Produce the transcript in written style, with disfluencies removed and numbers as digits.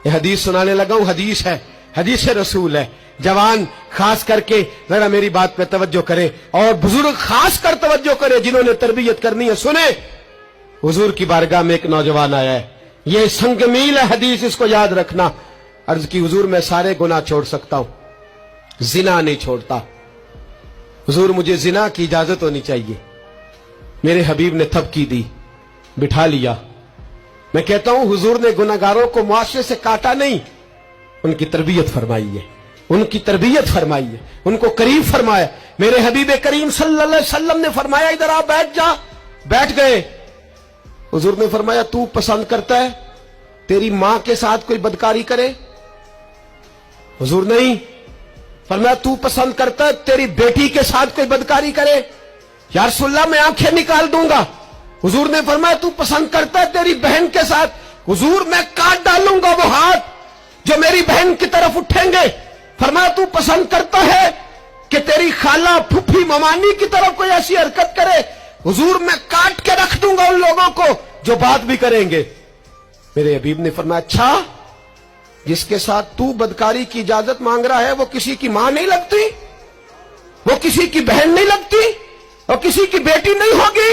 یہ حدیث سنانے لگا ہوں، حدیث ہے، حدیث رسول ہے. جوان خاص کر کے ذرا میری بات پہ توجہ کرے، اور بزرگ خاص کر توجہ کرے جنہوں نے تربیت کرنی ہے. سنیں، حضور کی بارگاہ میں ایک نوجوان آیا ہے، یہ سنگ میل ہے حدیث، اس کو یاد رکھنا. عرض کی حضور میں سارے گناہ چھوڑ سکتا ہوں، زنا نہیں چھوڑتا. حضور مجھے زنا کی اجازت ہونی چاہیے. میرے حبیب نے تھپکی دی، بٹھا لیا. میں کہتا ہوں حضور نے گناہگاروں کو معاشرے سے کاٹا نہیں، ان کی تربیت فرمائی ہے، ان کی تربیت فرمائی ہے، ان کو قریب فرمایا. میرے حبیب کریم صلی اللہ علیہ وسلم نے فرمایا ادھر آ بیٹھ جا. بیٹھ گئے. حضور نے فرمایا تو پسند کرتا ہے تیری ماں کے ساتھ کوئی بدکاری کرے؟ حضور نہیں. فرمایا تو پسند کرتا ہے تیری بیٹی کے ساتھ کوئی بدکاری کرے؟ یا رسول اللہ میں آنکھیں نکال دوں گا. حضور نے فرمایا تو پسند کرتا ہے تیری بہن کے ساتھ؟ حضور میں کاٹ ڈالوں گا وہ ہاتھ جو میری بہن کی طرف اٹھیں گے. فرمایا تو پسند کرتا ہے کہ تیری خالہ پھپھی ممانی کی طرف کوئی ایسی حرکت کرے؟ حضور میں کاٹ کے رکھ دوں گا ان لوگوں کو جو بات بھی کریں گے. میرے حبیب نے فرمایا اچھا جس کے ساتھ تو بدکاری کی اجازت مانگ رہا ہے وہ کسی کی ماں نہیں لگتی، وہ کسی کی بہن نہیں لگتی، اور کسی کی بیٹی نہیں ہوگی؟